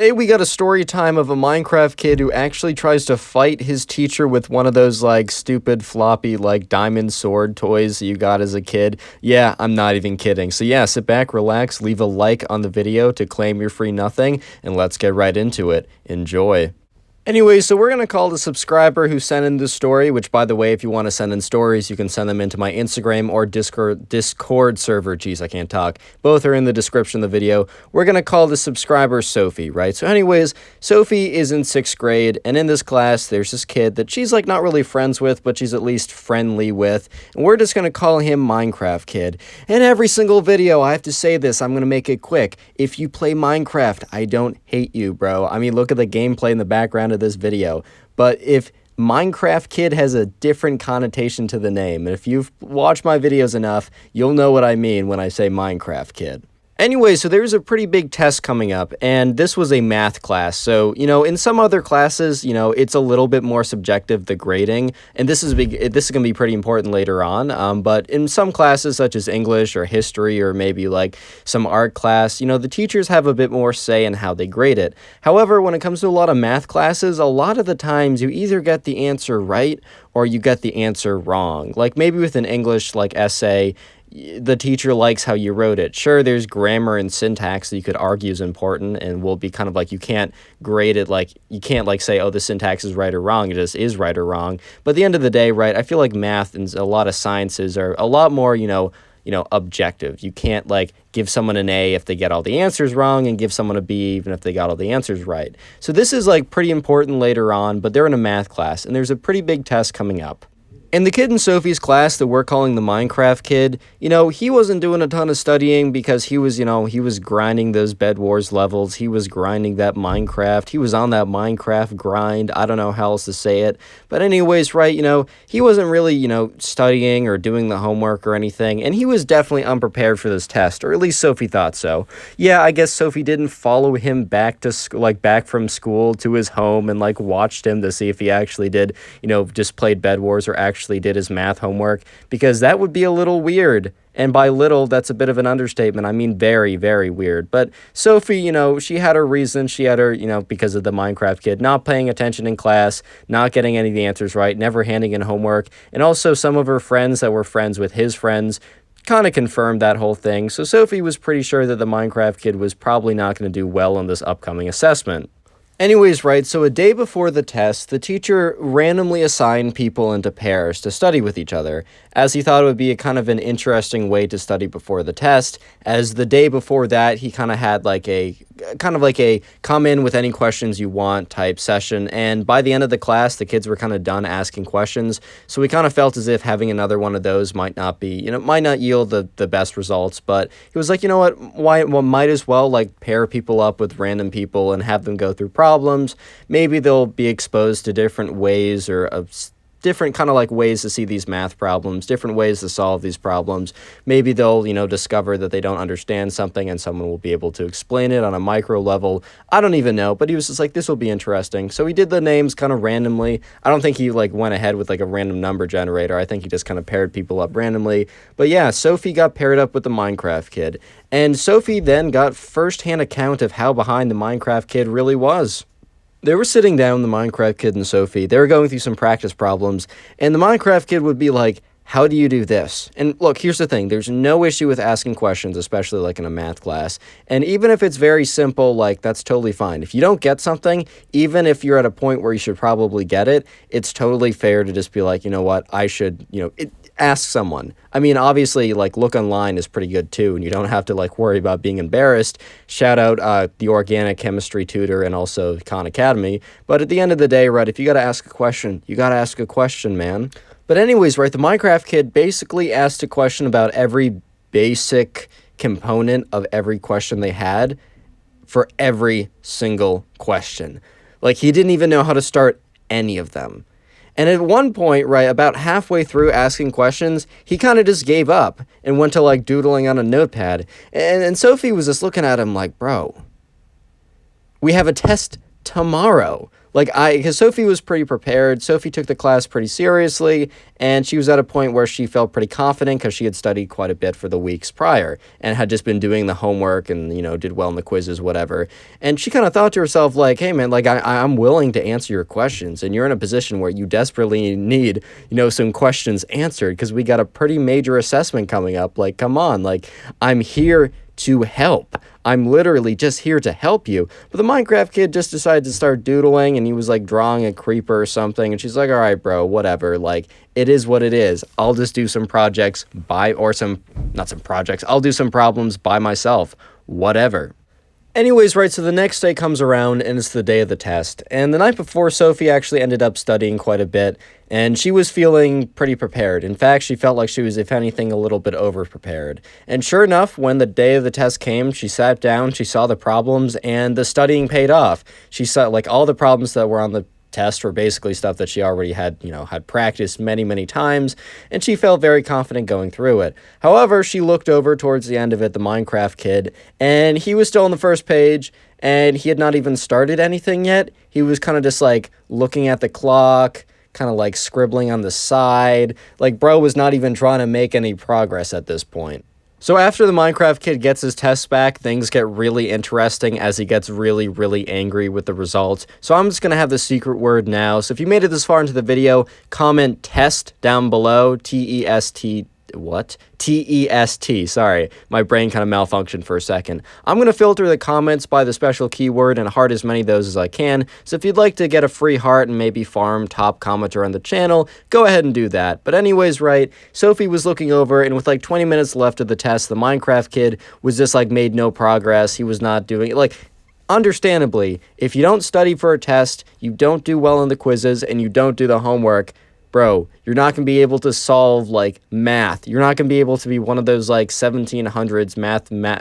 Today we got a story time of a Minecraft kid who actually tries to fight his teacher with one of those like stupid floppy like diamond sword toys that you got as a kid. Yeah, I'm not even kidding. So yeah, sit back, relax, leave a like on the video to claim your free nothing, and let's get right into it. Enjoy. Anyway, so we're going to call the subscriber who sent in this story, which, by the way, if you want to send in stories, you can send them into my Instagram or Discord server. Jeez, I can't talk. Both are in the description of the video. We're going to call the subscriber Sophie, right? So anyways, Sophie is in 6th grade, and in this class, there's this kid that she's, like, not really friends with, but she's at least friendly with, and we're just going to call him Minecraft Kid. In every single video, I have to say this, I'm going to make it quick. If you play Minecraft, I don't hate you, bro. I mean, look at the gameplay in the background of this video. But if Minecraft Kid has a different connotation to the name, and if you've watched my videos enough, you'll know what I mean when I say Minecraft Kid. Anyway, so there's a pretty big test coming up, and this was a math class. So, you know, in some other classes, you know, it's a little bit more subjective, the grading, and this is going to be pretty important later on. But in some classes, such as English or history or maybe like some art class, you know, the teachers have a bit more say in how they grade it. However, when it comes to a lot of math classes, a lot of the times you either get the answer right or you get the answer wrong. Like maybe with an English like essay, the teacher likes how you wrote it. Sure, there's grammar and syntax that you could argue is important and will be kind of like you can't grade it, like you can't like say, oh, the syntax is right or wrong. It just is right or wrong. But at the end of the day, right, I feel like math and a lot of sciences are a lot more, you know, objective. You can't like give someone an A if they get all the answers wrong and give someone a B even if they got all the answers right. So this is like pretty important later on, but they're in a math class and there's a pretty big test coming up. And the kid in Sophie's class that we're calling the Minecraft Kid, you know, he wasn't doing a ton of studying because he was, you know, he was grinding those Bed Wars levels. He was grinding that Minecraft. He was on that Minecraft grind. I don't know how else to say it. But anyways, right, you know, he wasn't really, you know, studying or doing the homework or anything. And he was definitely unprepared for this test, or at least Sophie thought so. Yeah, I guess Sophie didn't follow him back to back from school to his home and like watched him to see if he actually did, you know, just played Bed Wars or actually did his math homework, because that would be a little weird. And by little, that's a bit of an understatement. I mean, very, very weird. But Sophie, you know, she had her reason. She had her, you know, because of the Minecraft Kid not paying attention in class, not getting any of the answers right, never handing in homework. And also some of her friends that were friends with his friends kind of confirmed that whole thing. So Sophie was pretty sure that the Minecraft Kid was probably not going to do well on this upcoming assessment. Anyways, right, so a day before the test, the teacher randomly assigned people into pairs to study with each other, as he thought it would be a kind of an interesting way to study before the test, as the day before that, he kind of had like a come in with any questions you want type session, and by the end of the class, the kids were kind of done asking questions, so we kind of felt as if having another one of those might not be, you know, might not yield the best results, but he was like, you know what, might as well like pair people up with random people and have them go through problems. Maybe they'll be exposed to different ways or different kind of like ways to see these math problems, different ways to solve these problems. Maybe they'll, you know, discover that they don't understand something and someone will be able to explain it on a micro level. I don't even know, but he was just like, this will be interesting. So he did the names kind of randomly. I don't think he like went ahead with like a random number generator. I think he just kind of paired people up randomly. But yeah, Sophie got paired up with the Minecraft Kid. And Sophie then got first-hand account of how behind the Minecraft Kid really was. They were sitting down, the Minecraft Kid and Sophie. They were going through some practice problems, and the Minecraft Kid would be like, how do you do this? And look, here's the thing. There's no issue with asking questions, especially like in a math class. And even if it's very simple, like that's totally fine. If you don't get something, even if you're at a point where you should probably get it, it's totally fair to just be like, you know what, I should, you know, ask someone. I mean, obviously, like, look online is pretty good, too, and you don't have to, like, worry about being embarrassed. Shout out the organic chemistry tutor and also Khan Academy. But at the end of the day, right, if you got to ask a question, you got to ask a question, man. But anyways, right, the Minecraft Kid basically asked a question about every basic component of every question they had for every single question. Like, he didn't even know how to start any of them. And at one point, right, about halfway through asking questions, he kind of just gave up and went to, like, doodling on a notepad. And Sophie was just looking at him like, bro, we have a test tomorrow. Because Sophie was pretty prepared. Sophie took the class pretty seriously, and she was at a point where she felt pretty confident because she had studied quite a bit for the weeks prior and had just been doing the homework and, did well in the quizzes, whatever. And she kind of thought to herself, like, hey, man, I'm willing to answer your questions, and you're in a position where you desperately need, some questions answered because we got a pretty major assessment coming up. Like, come on, I'm here to help. I'm literally just here to help you. But the Minecraft kid just decided to start doodling, and he was drawing a creeper or something, and she's like, all right, bro, whatever. It is what it is. I'll just do some projects I'll do some problems by myself. Whatever. Anyways, right, so the next day comes around, and it's the day of the test. And the night before, Sophie actually ended up studying quite a bit, and she was feeling pretty prepared. In fact, she felt like she was, if anything, a little bit over-prepared. And sure enough, when the day of the test came, she sat down, she saw the problems, and the studying paid off. She saw, all the problems that were on the test were basically stuff that she already had practiced many, many times, and she felt very confident going through it. However, she looked over towards the end of it, the Minecraft kid, and he was still on the first page, and he had not even started anything yet. He was kind of just, looking at the clock, kind of, scribbling on the side. Bro was not even trying to make any progress at this point. So after the Minecraft kid gets his tests back, things get really interesting as he gets really, really angry with the results. So I'm just going to have the secret word now. So if you made it this far into the video, comment test down below, T-E-S-T, what? T-E-S-T, sorry. My brain kind of malfunctioned for a second. I'm going to filter the comments by the special keyword and heart as many of those as I can. So if you'd like to get a free heart and maybe farm top commenter on the channel, go ahead and do that. But anyways, right, Sophie was looking over, and with 20 minutes left of the test, the Minecraft kid was just made no progress. He was not doing it. Understandably, if you don't study for a test, you don't do well in the quizzes, and you don't do the homework, bro, you're not going to be able to solve, math. You're not going to be able to be one of those, 1700s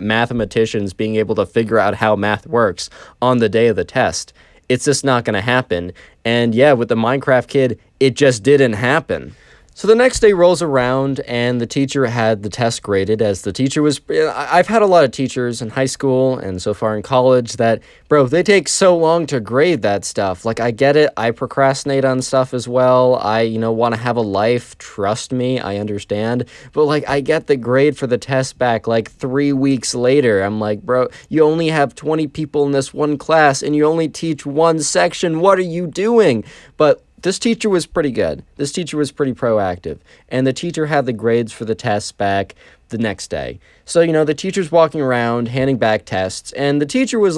mathematicians being able to figure out how math works on the day of the test. It's just not going to happen. And yeah, with the Minecraft kid, it just didn't happen. So the next day rolls around, and the teacher had the test graded, as the teacher was... I've had a lot of teachers in high school and so far in college that, bro, they take so long to grade that stuff. I get it. I procrastinate on stuff as well. I, want to have a life. Trust me, I understand. But, I get the grade for the test back, 3 weeks later. I'm like, bro, you only have 20 people in this one class, and you only teach one section. What are you doing? But this teacher was pretty good. This teacher was pretty proactive. And the teacher had the grades for the tests back the next day. So, the teacher's walking around handing back tests, and the teacher was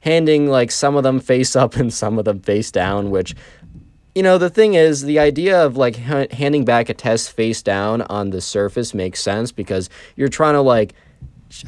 handing some of them face up and some of them face down, which, the thing is, the idea of handing back a test face down on the surface makes sense because you're trying to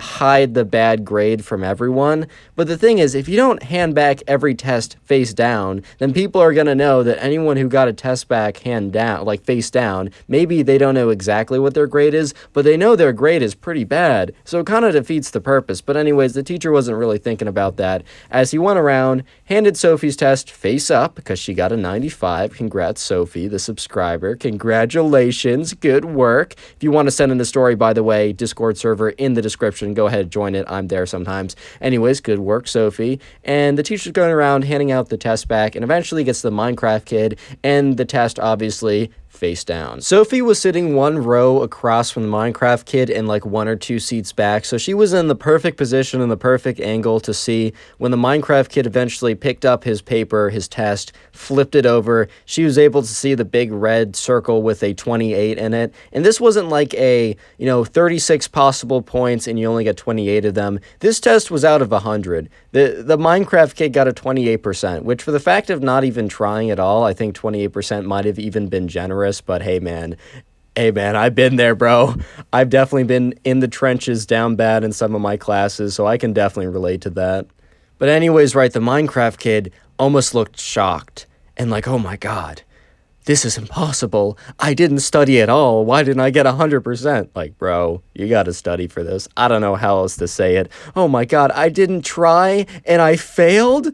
hide the bad grade from everyone. But the thing is, if you don't hand back every test face down, then people are going to know that anyone who got a test back hand down, face down, maybe they don't know exactly what their grade is, but they know their grade is pretty bad. So it kind of defeats the purpose. But anyways, the teacher wasn't really thinking about that as he went around, handed Sophie's test face up because she got a 95. Congrats, Sophie, the subscriber. Congratulations. Good work. If you want to send in the story, by the way, Discord server in the description. Go ahead, join it. I'm there sometimes. Anyways, good work, Sophie. And the teacher's going around handing out the test back, and eventually gets the Minecraft kid, and the test obviously face down. Sophie was sitting one row across from the Minecraft kid and 1 or 2 seats back, so she was in the perfect position and the perfect angle to see when the Minecraft kid eventually picked up his paper, his test, flipped it over. She was able to see the big red circle with a 28 in it, and this wasn't a 36 possible points and you only get 28 of them. This test was out of 100. The Minecraft kid got a 28%, which for the fact of not even trying at all, I think 28% might have even been generous. But hey man, I've been there, bro. I've definitely been in the trenches down bad in some of my classes, so I can definitely relate to that. But anyways, right, the Minecraft kid almost looked shocked and oh my god, this is impossible. I didn't study at all. Why didn't I get 100%? Bro, you gotta study for this. I don't know how else to say it. Oh my god, I didn't try and I failed?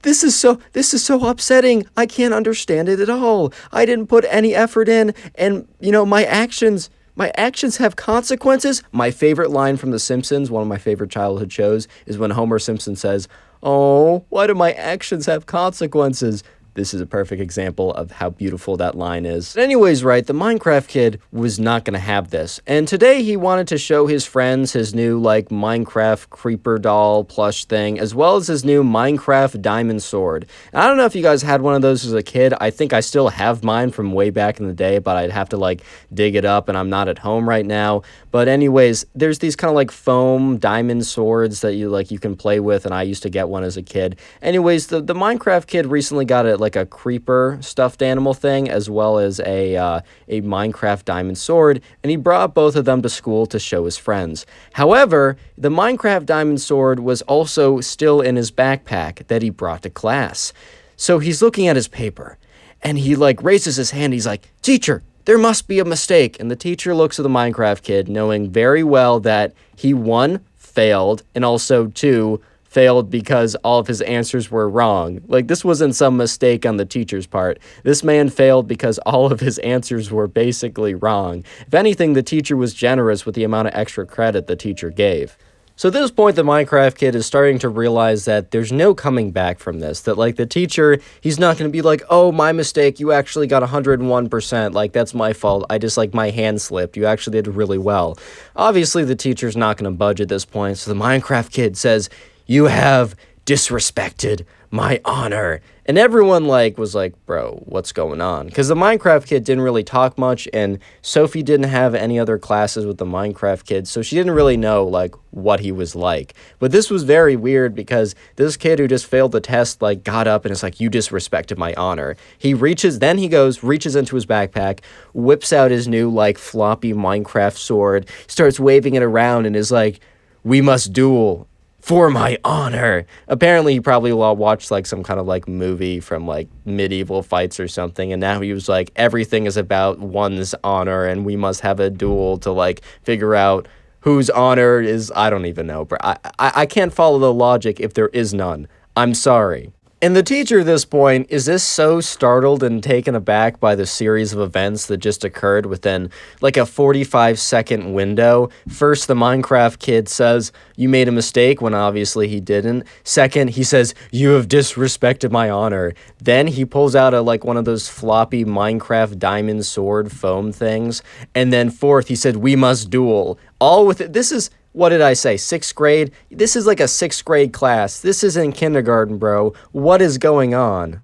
This is so upsetting. I can't understand it at all. I didn't put any effort in, and my actions have consequences. My favorite line from The Simpsons, one of my favorite childhood shows, is when Homer Simpson says, Oh, why do my actions have consequences? This is a perfect example of how beautiful that line is. But anyways, right, the Minecraft kid was not gonna have this. And today he wanted to show his friends his new, like, Minecraft creeper doll plush thing, as well as his new Minecraft diamond sword. And I don't know if you guys had one of those as a kid. I think I still have mine from way back in the day, but I'd have to, like, dig it up, and I'm not at home right now. But anyways, there's these kind of, like, foam diamond swords that you can play with, and I used to get one as a kid. Anyways, the Minecraft kid recently got it, like a creeper stuffed animal thing, as well as a Minecraft diamond sword, and he brought both of them to school to show his friends. However, the Minecraft diamond sword was also still in his backpack that he brought to class. So he's looking at his paper, and he like raises his hand. He's like, "Teacher, there must be a mistake." And the teacher looks at the Minecraft kid, knowing very well that he, one, failed, and also, two, failed because all of his answers were wrong. Like, this wasn't some mistake on the teacher's part. This man failed because all of his answers were basically wrong. If anything, the teacher was generous with the amount of extra credit the teacher gave. So at this point, the Minecraft kid is starting to realize that there's no coming back from this. That, like, the teacher, he's not going to be like, "Oh, my mistake, you actually got 101%. Like, that's my fault. I just, like, my hand slipped. You actually did really well." Obviously, the teacher's not going to budge at this point. So the Minecraft kid says, "You have disrespected my honor." And everyone was like, "Bro, what's going on?" Because the Minecraft kid didn't really talk much, and Sophie didn't have any other classes with the Minecraft kid, so she didn't really know, like, what he was like. But this was very weird because this kid who just failed the test, like, got up and is like, "You disrespected my honor." He reaches into his backpack, whips out his new, like, floppy Minecraft sword, starts waving it around, and is like, "We must duel. For my honor." Apparently, he probably watched, like, some kind of, like, movie from, like, medieval fights or something, and now he was like, everything is about one's honor, and we must have a duel to, like, figure out whose honor is... I don't even know, bro. I can't follow the logic if there is none. I'm sorry. And the teacher at this point is just so startled and taken aback by the series of events that just occurred within like a 45-second window. First, the Minecraft kid says, "You made a mistake," when obviously he didn't. Second, he says, "You have disrespected my honor." Then he pulls out one of those floppy Minecraft diamond sword foam things. And then fourth, he said, "We must duel." All with it. This is... What did I say? 6th grade? This is like a 6th grade class. This isn't kindergarten, bro. What is going on?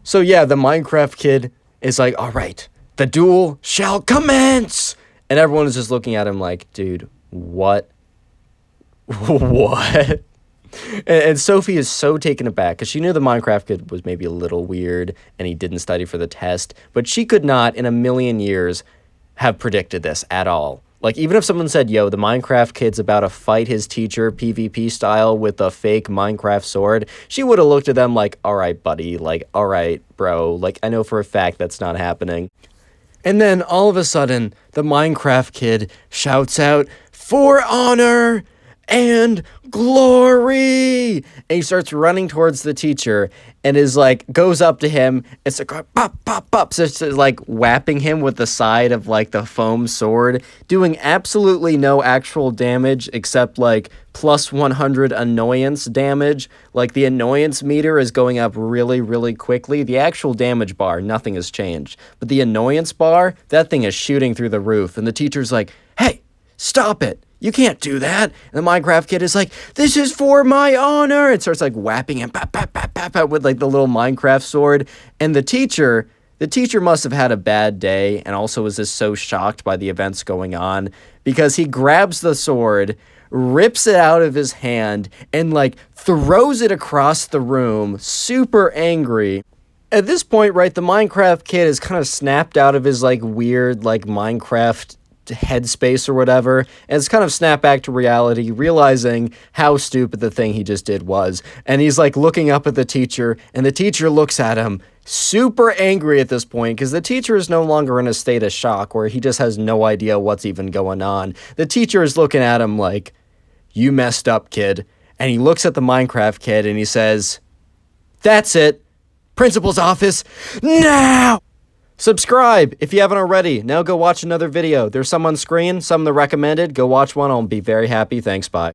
So yeah, the Minecraft kid is like, "All right, the duel shall commence." And everyone is just looking at him like, "Dude, what?" What? And Sophie is so taken aback because she knew the Minecraft kid was maybe a little weird and he didn't study for the test, but she could not in a million years have predicted this at all. Like, even if someone said, "Yo, the Minecraft kid's about to fight his teacher PvP style with a fake Minecraft sword," she would have looked at them like, "All right, buddy, like, all right, bro, like, I know for a fact that's not happening." And then all of a sudden, the Minecraft kid shouts out, "For honor and glory!" And he starts running towards the teacher and is like, goes up to him and starts going, "Pop, pop, pop." So it's like whapping him with the side of like the foam sword, doing absolutely no actual damage except like plus 100 annoyance damage. Like, the annoyance meter is going up really, really quickly. The actual damage bar, nothing has changed. But the annoyance bar, that thing is shooting through the roof. And the teacher's like, "Hey, stop it. You can't do that." And the Minecraft kid is like, "This is for my honor." It starts like whapping him with like the little Minecraft sword. And the teacher must have had a bad day and also was just so shocked by the events going on because he grabs the sword, rips it out of his hand, and like throws it across the room, super angry. At this point, right, the Minecraft kid is kind of snapped out of his like weird like Minecraft headspace or whatever, and it's kind of snapped back to reality, realizing how stupid the thing he just did was. And he's like looking up at the teacher, and the teacher looks at him super angry at this point because the teacher is no longer in a state of shock where he just has no idea what's even going on. The teacher is looking at him like, "You messed up, kid." And he looks at the Minecraft kid and he says, "That's it. Principal's office now." Subscribe if you haven't already. Now go watch another video. There's some on screen, some that recommended. Go watch one. I'll be very happy. Thanks, bye.